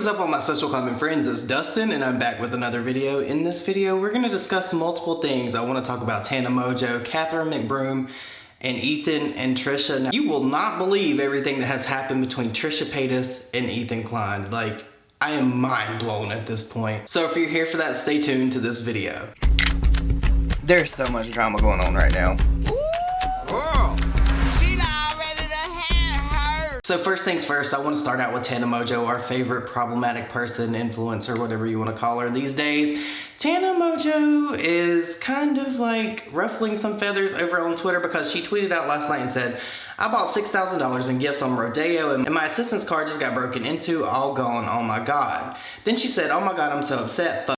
is up, all my social comment friends? It's Dustin, and I'm back with another video. In this video, we're going to discuss multiple things. I want to talk about Tana Mojo, Katherine McBroom, and Ethan and Trisha. Now, you will not believe everything that has happened between Trisha Paytas and Ethan Klein. Like, I am mind blown at this point. So if you're here for that, stay tuned to this video. There's so much drama going on right now. So first things first, I want to start out with Tana Mojo, our favorite problematic person, influencer, whatever you want to call her these days. Tana Mojo is kind of like ruffling some feathers over on Twitter because she tweeted out last night and said, I bought $6,000 in gifts on Rodeo and my assistant's car just got broken into, all gone, oh my god. Then she said, oh my god, I'm so upset, fuck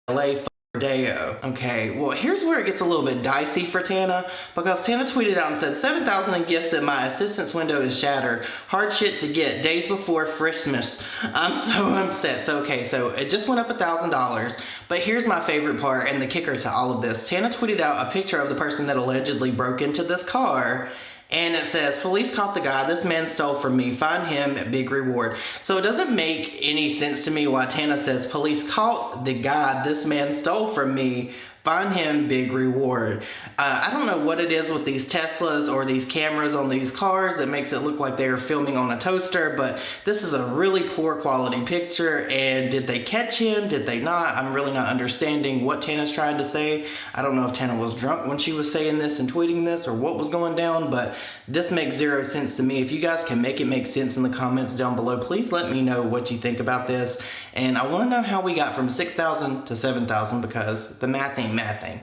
LA, fuck Rodeo. Okay, well here's where it gets a little bit dicey for Tana, because Tana tweeted out and said, 7,000 in gifts and my assistant's window is shattered. Hard shit to get, days before Christmas. I'm so upset. So okay, so it just went up $1,000, but here's my favorite part and the kicker to all of this. Tana tweeted out a picture of the person that allegedly broke into this car, and it says, police caught the guy this man stole from me, find him, big reward. So it doesn't make any sense to me why Tana says, police caught the guy this man stole from me, find him, big reward. I don't know what it is with these Teslas or these cameras on these cars that makes it look like they're filming on a toaster, but this is a really poor quality picture. And did they catch him? Did they not? I'm really not understanding what Tana's trying to say. I don't know if Tana was drunk when she was saying this and tweeting this or what was going down, but this makes zero sense to me. If you guys can make it make sense in the comments down below, please let me know what you think about this. And I want to know how we got from 6,000 to 7,000, because the math ain't mathing.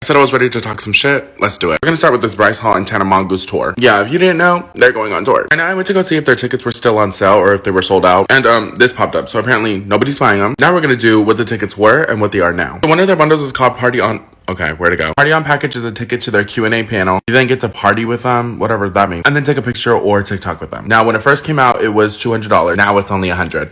I said I was ready to talk some shit. Let's do it. We're gonna start with this Bryce Hall and Tana Mongoose tour. Yeah, if you didn't know, they're going on tour. And I went to go see if their tickets were still on sale or if they were sold out. And this popped up. So apparently nobody's buying them. Now we're gonna do what the tickets were and what they are now. So one of their bundles is called Party On. Okay, where to go? Party On package is a ticket to their Q&A panel. You then get to party with them, whatever that means, and then take a picture or TikTok with them. Now, when it first came out, it was $200. Now it's only $100.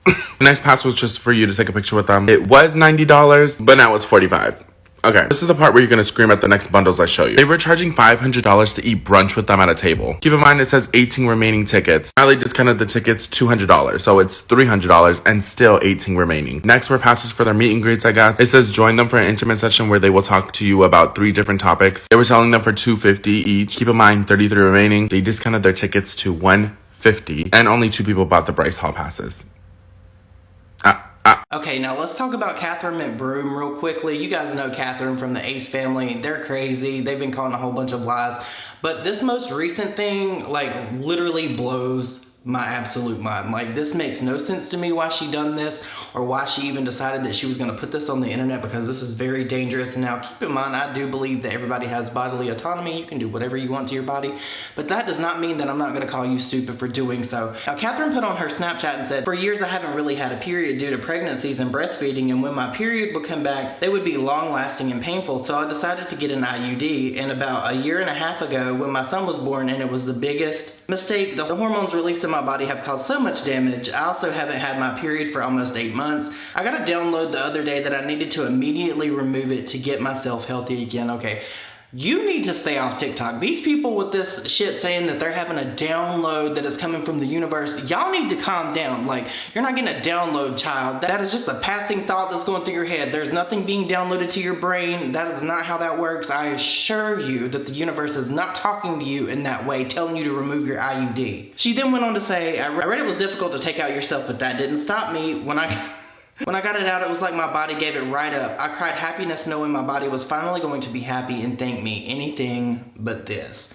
The next pass was just for you to take a picture with them. It was $90, but now it's $45. Okay, this is the part where you're gonna scream at the next bundles I show you. They were charging $500 to eat brunch with them at a table. Keep in mind it says 18 remaining tickets. Now they discounted the tickets $200, so it's $300 and still 18 remaining. Next were passes for their meet and greets, I guess. It says join them for an intimate session where they will talk to you about 3 different topics. They were selling them for $250 each. Keep in mind 33 remaining. They discounted their tickets to $150 and only 2 people bought the Bryce Hall passes. Okay, now let's talk about Katherine McBroom real quickly. You guys know Katherine from the Ace family. They're crazy. They've been calling a whole bunch of lies. But this most recent thing, like, literally blows my absolute mind. Like, this makes no sense to me why she done this or why she even decided that she was going to put this on the internet, because this is very dangerous. And now keep in mind, I do believe that everybody has bodily autonomy. You can do whatever you want to your body, but that does not mean that I'm not going to call you stupid for doing so. Now, Katherine put on her Snapchat and said, for years I haven't really had a period due to pregnancies and breastfeeding, and when my period would come back, they would be long lasting and painful, so I decided to get an IUD. And about a year and a half ago, when my son was born, and it was the biggest mistake, the hormones released in my body have caused so much damage. I also haven't had my period for almost 8 months. I got a download the other day that I needed to immediately remove it to get myself healthy again. Okay, you need to stay off TikTok. These people with this shit saying that they're having a download that is coming from the universe, y'all need to calm down. Like, you're not getting a download, child. That is just a passing thought that's going through your head. There's nothing being downloaded to your brain. That is not how that works. I assure you that the universe is not talking to you in that way, telling you to remove your IUD. She then went on to say, I read it was difficult to take out yourself, but that didn't stop me. When I got it out, it was like my body gave it right up. I cried happiness knowing my body was finally going to be happy and thank me. Anything but this.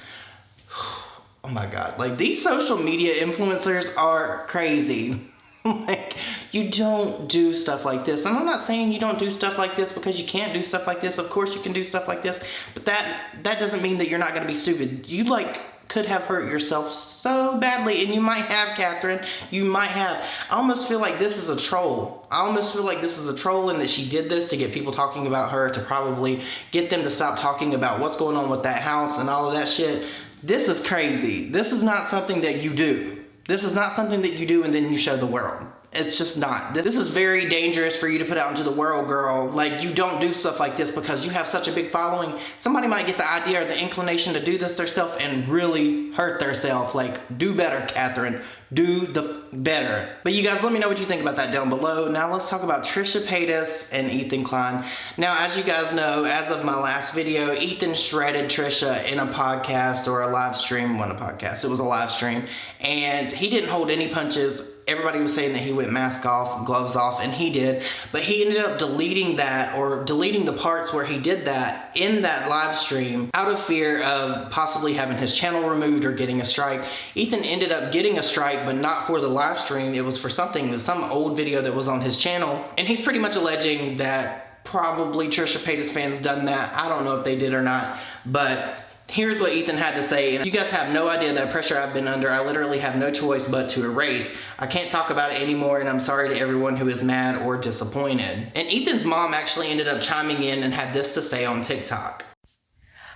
Oh my God. Like, these social media influencers are crazy. Like, you don't do stuff like this. And I'm not saying you don't do stuff like this because you can't do stuff like this. Of course you can do stuff like this. But that doesn't mean that you're not going to be stupid. You, like, could have hurt yourself so badly, and you might have, Katherine. You might have. I almost feel like this is a troll. I almost feel like this is a troll, and that she did this to get people talking about her, to probably get them to stop talking about what's going on with that house and all of that shit. This is crazy. This is not something that you do. This is not something that you do and then you show the world. It's just not. This is very dangerous for you to put out into the world, girl. Like, you don't do stuff like this because you have such a big following. Somebody might get the idea or the inclination to do this themselves and really hurt themselves. Like, do better, Katherine. Do the better. But you guys, let me know what you think about that down below. Now let's talk about Trisha Paytas and Ethan Klein. Now, as you guys know, as of my last video, Ethan shredded Trisha in a podcast or a live stream. Wasn't a podcast, it was a live stream. And he didn't hold any punches. Everybody was saying that he went mask off, gloves off, and he did. But he ended up deleting that, or deleting the parts where he did that in that live stream out of fear of possibly having his channel removed or getting a strike. Ethan ended up getting a strike, but not for the live stream. It was for some old video that was on his channel. And he's pretty much alleging that probably Trisha Paytas fans done that. I don't know if they did or not, but here's what Ethan had to say. And you guys have no idea that pressure I've been under. I literally have no choice but to erase. I can't talk about it anymore, and I'm sorry to everyone who is mad or disappointed. And Ethan's mom actually ended up chiming in and had this to say on TikTok.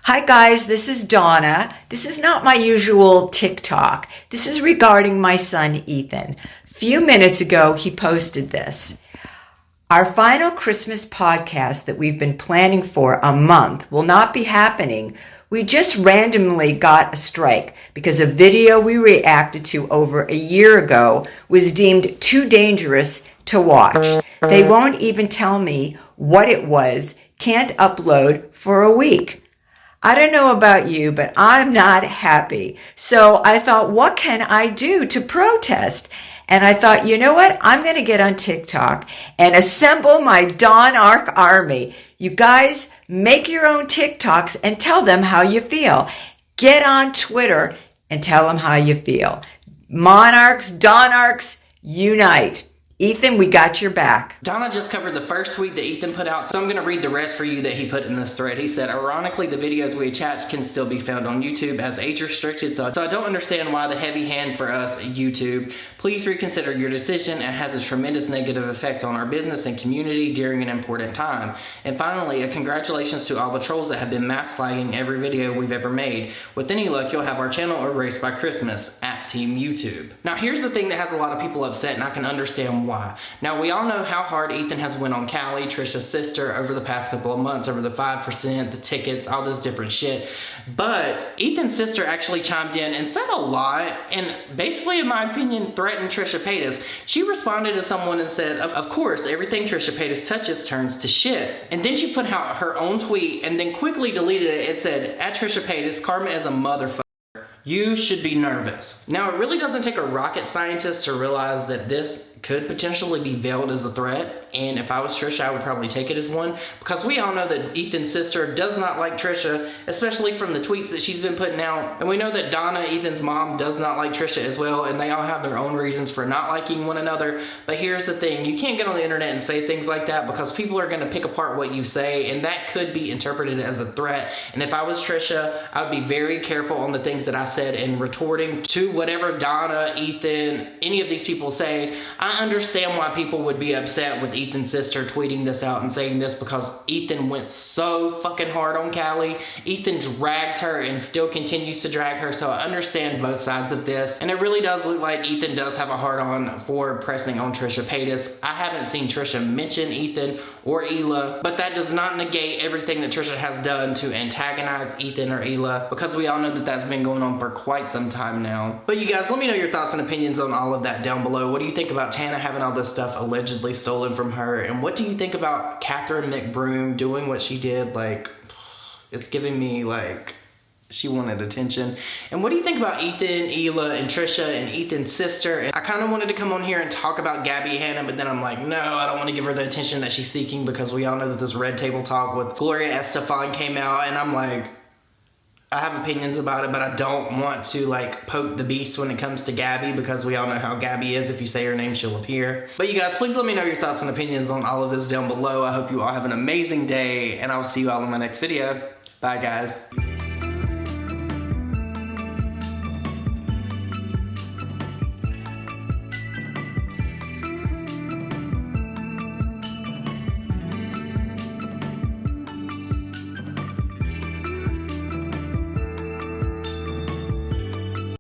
Hi guys, this is Donna. This is not my usual TikTok. This is regarding my son Ethan. A few minutes ago, he posted this. Our final Christmas podcast that we've been planning for a month will not be happening. We just randomly got a strike because a video we reacted to over a year ago was deemed too dangerous to watch. They won't even tell me what it was. Can't upload for a week. I don't know about you, but I'm not happy. So I thought, what can I do to protest? And I thought, you know what? I'm going to get on TikTok and assemble my Dawn Arc army. You guys make your own TikToks and tell them how you feel. Get on Twitter and tell them how you feel. Monarchs, Dawn Arcs, unite. Ethan, we got your back. Donna just covered the first tweet that Ethan put out, so I'm going to read the rest for you that he put in this thread. He said, ironically, the videos we attach can still be found on YouTube as age restricted, so I don't understand why the heavy hand for us, YouTube. Please reconsider your decision. It has a tremendous negative effect on our business and community during an important time. And finally, a congratulations to all the trolls that have been mass flagging every video we've ever made. With any luck, you'll have our channel erased by Christmas, at Team YouTube. Now, here's the thing that has a lot of people upset, and I can understand why. Now, we all know how hard Ethan has went on Callie, Trisha's sister, over the past couple of months, over the 5%, the tickets, all this different shit. But Ethan's sister actually chimed in and said a lot, and basically, in my opinion, threatened Trisha Paytas. She responded to someone and said, of course, everything Trisha Paytas touches turns to shit. And then she put out her own tweet and then quickly deleted it. It said, at Trisha Paytas, karma is a motherfucker. You should be nervous. Now, it really doesn't take a rocket scientist to realize that this could potentially be veiled as a threat, and if I was Trisha, I would probably take it as one, because we all know that Ethan's sister does not like Trisha, especially from the tweets that she's been putting out, and we know that Donna, Ethan's mom, does not like Trisha as well, and they all have their own reasons for not liking one another. But here's the thing, you can't get on the internet and say things like that, because people are going to pick apart what you say, and that could be interpreted as a threat. And if I was Trisha, I would be very careful on the things that I said and retorting to whatever Donna, Ethan, any of these people say. I understand why people would be upset with Ethan's sister tweeting this out and saying this, because Ethan went so fucking hard on Callie. Ethan dragged her and still continues to drag her, so I understand both sides of this. And it really does look like Ethan does have a hard on for pressing on Trisha Paytas. I haven't seen Trisha mention Ethan or Hila, but that does not negate everything that Trisha has done to antagonize Ethan or Hila, because we all know that that's been going on for quite some time now. But you guys, let me know your thoughts and opinions on all of that down below. What do you think about Tana having all this stuff allegedly stolen from her? And what do you think about Katherine McBroom doing what she did? Like, it's giving me like she wanted attention. And what do you think about Ethan, Hila, and Trisha, and Ethan's sister? And I kind of wanted to come on here and talk about Gabby Hanna, but then I'm like, no, I don't want to give her the attention that she's seeking, because we all know that this Red Table Talk with Gloria Estefan came out, and I'm like, I have opinions about it, but I don't want to like poke the beast when it comes to Gabby, because we all know how Gabby is. If you say her name, she'll appear. But you guys, please let me know your thoughts and opinions on all of this down below. I hope you all have an amazing day, and I'll see you all in my next video. Bye, guys.